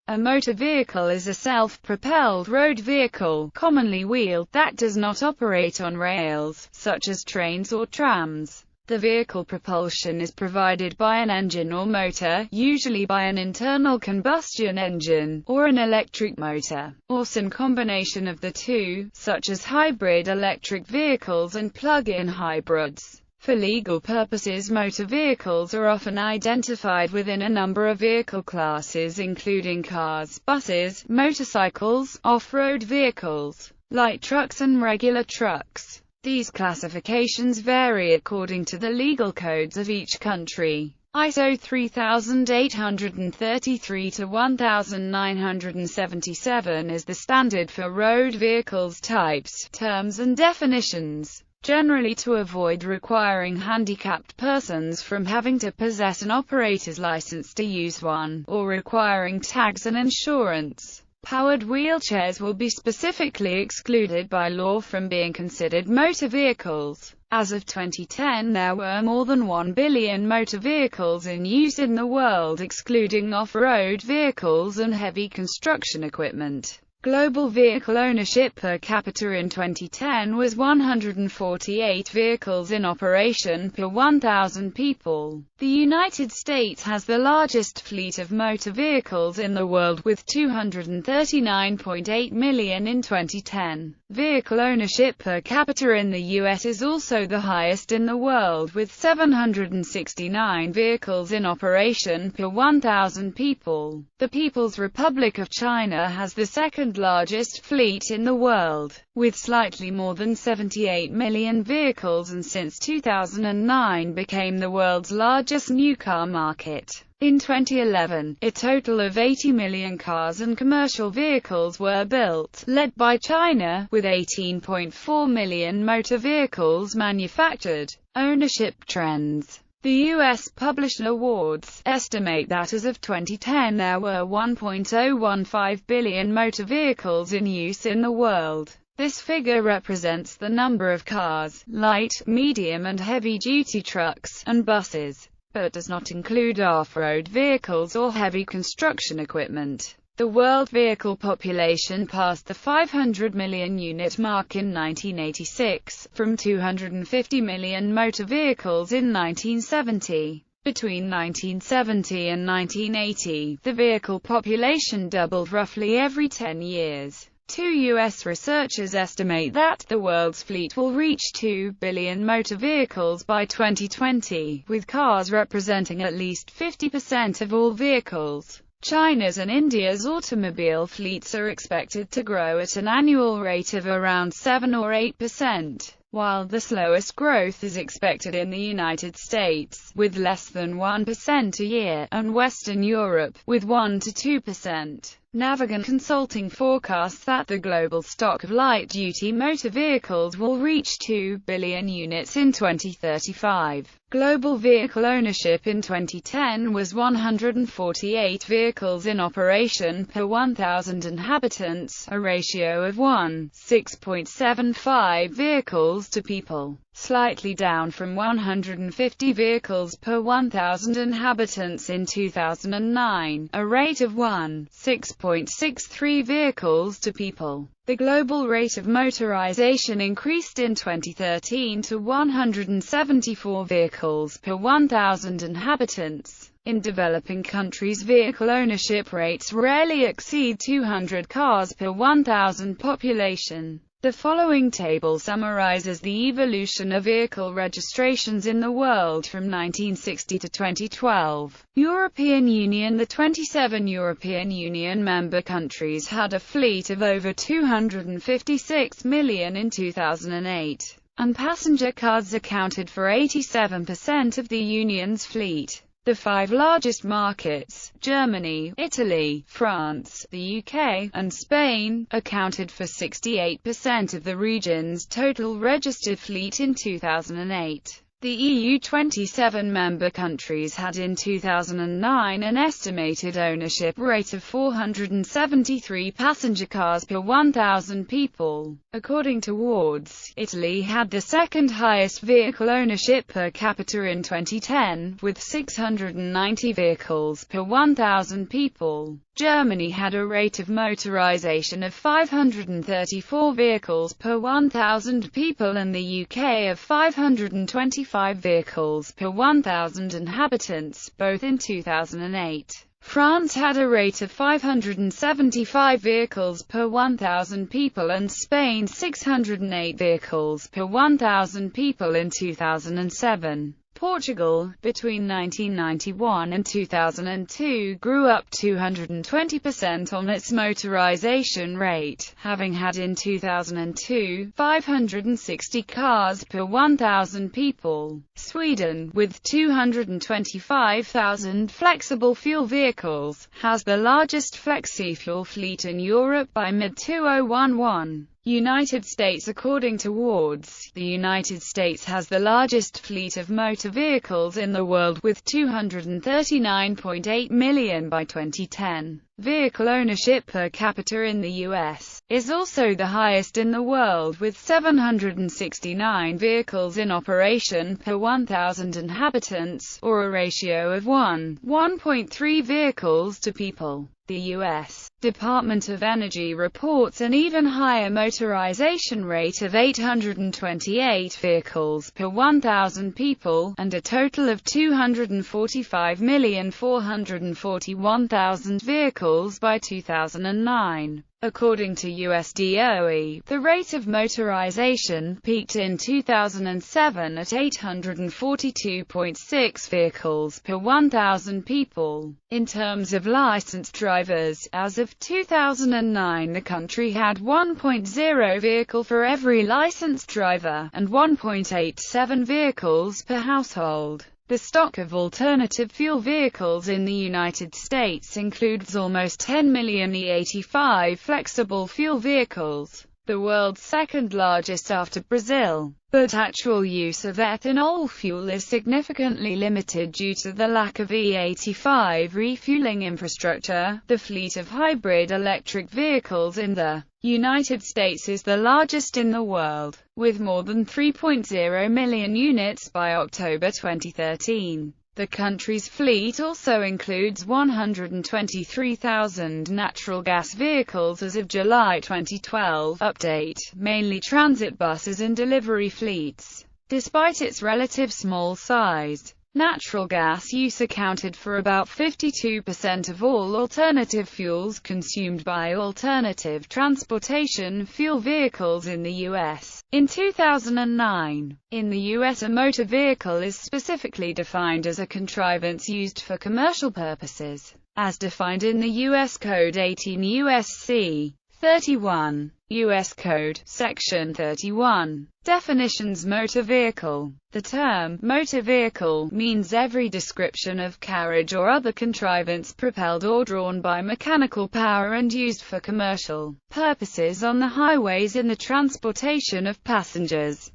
A motor vehicle is a self-propelled road vehicle, commonly wheeled, that does not operate on rails, such as trains or trams. The vehicle propulsion is provided by an engine or motor, usually by an internal combustion engine, or an electric motor, or some combination of the two, such as hybrid electric vehicles and plug-in hybrids. For legal purposes, motor vehicles are often identified within a number of vehicle classes including cars, buses, motorcycles, off-road vehicles, light trucks and regular trucks. These classifications vary according to the legal codes of each country. ISO 3833 to 1977 is the standard for road vehicles types, terms and definitions. Generally to avoid requiring handicapped persons from having to possess an operator's license to use one, or requiring tags and insurance. Powered wheelchairs will be specifically excluded by law from being considered motor vehicles. As of 2010, there were more than 1 billion motor vehicles in use in the world, excluding off-road vehicles and heavy construction equipment. Global vehicle ownership per capita in 2010 was 148 vehicles in operation per 1,000 people. The United States has the largest fleet of motor vehicles in the world, with 239.8 million in 2010. Vehicle ownership per capita in the US is also the highest in the world, with 769 vehicles in operation per 1,000 people. The People's Republic of China has the second largest fleet in the world, with slightly more than 78 million vehicles, and since 2009 became the world's largest new car market. In 2011, a total of 80 million cars and commercial vehicles were built, led by China, with 18.4 million motor vehicles manufactured. Ownership trends. The U.S. Publisher Awards estimate that as of 2010 there were 1.015 billion motor vehicles in use in the world. This figure represents the number of cars, light, medium and heavy-duty trucks, and buses, but does not include off-road vehicles or heavy construction equipment. The world vehicle population passed the 500 million unit mark in 1986, from 250 million motor vehicles in 1970. Between 1970 and 1980, the vehicle population doubled roughly every 10 years. Two U.S. researchers estimate that the world's fleet will reach 2 billion motor vehicles by 2020, with cars representing at least 50% of all vehicles. China's and India's automobile fleets are expected to grow at an annual rate of around 7 or 8%, while the slowest growth is expected in the United States, with less than 1% a year, and Western Europe, with 1 to 2%. Navigant Consulting forecasts that the global stock of light-duty motor vehicles will reach 2 billion units in 2035. Global vehicle ownership in 2010 was 148 vehicles in operation per 1,000 inhabitants, a ratio of 1.675 vehicles to people, slightly down from 150 vehicles per 1,000 inhabitants in 2009, a rate of 1.663 vehicles to people. The global rate of motorization increased in 2013 to 174 vehicles per 1,000 inhabitants. In developing countries, vehicle ownership rates rarely exceed 200 cars per 1,000 population. The following table summarizes the evolution of vehicle registrations in the world from 1960 to 2012. European Union. The 27 European Union member countries had a fleet of over 256 million in 2008, and passenger cars accounted for 87% of the Union's fleet. The five largest markets, Germany, Italy, France, the UK, and Spain, accounted for 68% of the region's total registered fleet in 2008. The EU 27 member countries had in 2009 an estimated ownership rate of 473 passenger cars per 1,000 people. According to Wards, Italy had the second highest vehicle ownership per capita in 2010, with 690 vehicles per 1,000 people. Germany had a rate of motorization of 534 vehicles per 1,000 people and the UK of 525 vehicles per 1,000 inhabitants, both in 2008. France had a rate of 575 vehicles per 1,000 people and Spain 608 vehicles per 1,000 people in 2007. Portugal, between 1991 and 2002, grew up 220% on its motorization rate, having had in 2002, 560 cars per 1,000 people. Sweden, with 225,000 flexible fuel vehicles, has the largest flexi-fuel fleet in Europe by mid-2011. United States. According to Wards, the United States has the largest fleet of motor vehicles in the world with 239.8 million by 2010. Vehicle ownership per capita in the U.S. is also the highest in the world with 769 vehicles in operation per 1,000 inhabitants, or a ratio of 1.3 vehicles to people. The U.S. Department of Energy reports an even higher motorization rate of 828 vehicles per 1,000 people, and a total of 245,441,000 vehicles by 2009. According to USDOE, the rate of motorization peaked in 2007 at 842.6 vehicles per 1,000 people. In terms of licensed drivers, as of 2009 the country had 1.0 vehicle for every licensed driver, and 1.87 vehicles per household. The stock of alternative fuel vehicles in the United States includes almost 10 million E85 flexible fuel vehicles, the world's second largest after Brazil. But actual use of ethanol fuel is significantly limited due to the lack of E85 refueling infrastructure. The fleet of hybrid electric vehicles in the United States is the largest in the world, with more than 3.0 million units by October 2013. The country's fleet also includes 123,000 natural gas vehicles as of July 2012 update, mainly transit buses and delivery fleets. Despite its relative small size, natural gas use accounted for about 52% of all alternative fuels consumed by alternative transportation fuel vehicles in the U.S. in 2009. In the U.S., a motor vehicle is specifically defined as a contrivance used for commercial purposes, as defined in the U.S. Code 18 U.S.C. 31. U.S. Code, Section 31. Definitions. Motor vehicle. The term motor vehicle means every description of carriage or other contrivance propelled or drawn by mechanical power and used for commercial purposes on the highways in the transportation of passengers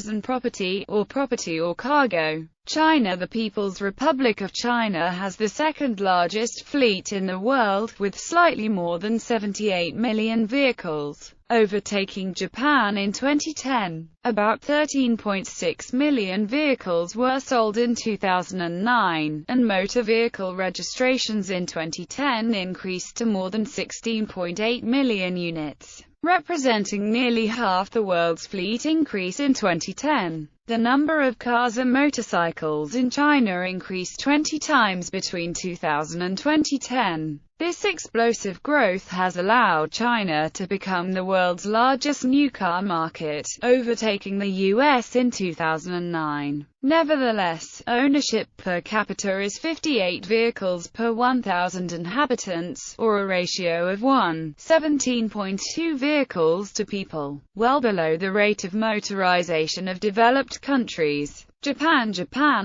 and property or cargo. China. The People's Republic of China has the second largest fleet in the world, with slightly more than 78 million vehicles, overtaking Japan in 2010. About 13.6 million vehicles were sold in 2009, and motor vehicle registrations in 2010 increased to more than 16.8 million units, representing nearly half the world's fleet increase in 2010. The number of cars and motorcycles in China increased 20 times between 2000 and 2010. This explosive growth has allowed China to become the world's largest new car market, overtaking the US in 2009. Nevertheless, ownership per capita is 58 vehicles per 1,000 inhabitants, or a ratio of 17.2 vehicles to people, well below the rate of motorization of developed countries. Japan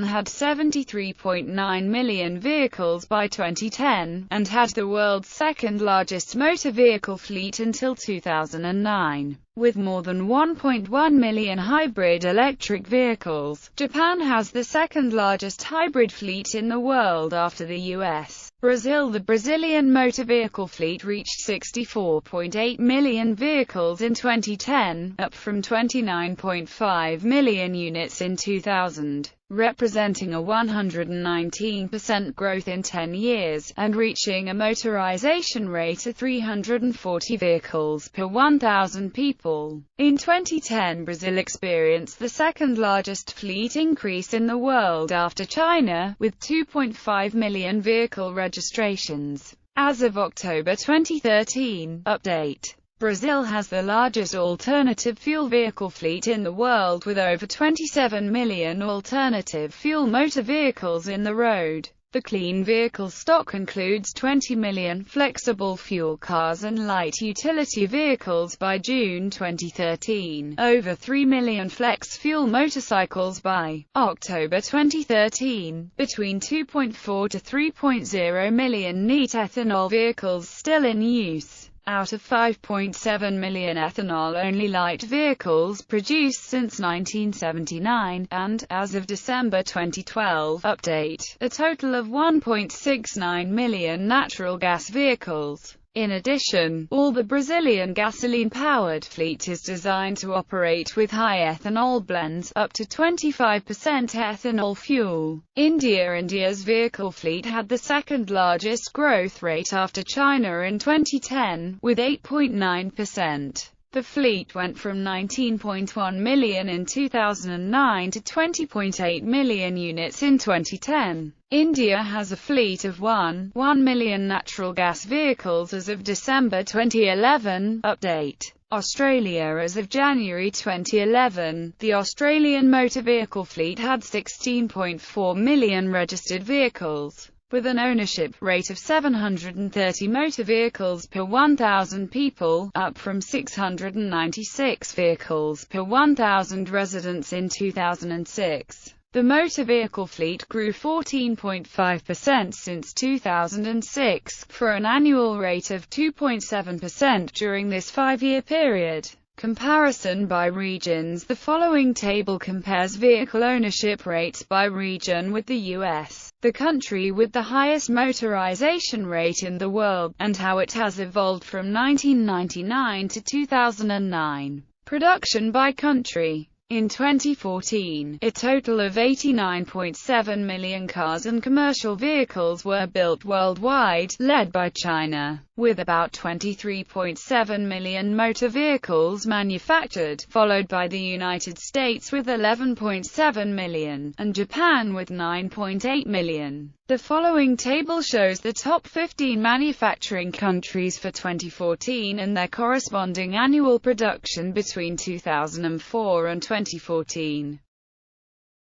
had 73.9 million vehicles by 2010, and had the world's second largest motor vehicle fleet until 2009. With more than 1.1 million hybrid electric vehicles, Japan has the second largest hybrid fleet in the world after the US. Brazil. The Brazilian motor vehicle fleet reached 64.8 million vehicles in 2010, up from 29.5 million units in 2000. representing a 119% growth in 10 years, and reaching a motorization rate of 340 vehicles per 1,000 people. In 2010, Brazil experienced the second-largest fleet increase in the world after China, with 2.5 million vehicle registrations. As of October 2013, update. Brazil has the largest alternative fuel vehicle fleet in the world with over 27 million alternative fuel motor vehicles in the road. The clean vehicle stock includes 20 million flexible fuel cars and light utility vehicles by June 2013, over 3 million flex fuel motorcycles by October 2013, between 2.4 to 3.0 million neat ethanol vehicles still in use, out of 5.7 million ethanol-only light vehicles produced since 1979, and, as of December 2012, update, a total of 1.69 million natural gas vehicles. In addition, all the Brazilian gasoline-powered fleet is designed to operate with high ethanol blends, up to 25% ethanol fuel. India's vehicle fleet had the second-largest growth rate after China in 2010, with 8.9%. The fleet went from 19.1 million in 2009 to 20.8 million units in 2010. India has a fleet of 1 million natural gas vehicles as of December 2011. Update. Australia. As of January 2011, the Australian motor vehicle fleet had 16.4 million registered vehicles, with an ownership rate of 730 motor vehicles per 1,000 people, up from 696 vehicles per 1,000 residents in 2006. The motor vehicle fleet grew 14.5% since 2006, for an annual rate of 2.7% during this 5-year period. Comparison by regions. The following table compares vehicle ownership rates by region with the U.S., the country with the highest motorization rate in the world, and how it has evolved from 1999 to 2009. Production by country. In 2014, a total of 89.7 million cars and commercial vehicles were built worldwide, led by China, with about 23.7 million motor vehicles manufactured, followed by the United States with 11.7 million, and Japan with 9.8 million. The following table shows the top 15 manufacturing countries for 2014 and their corresponding annual production between 2004 and 2014.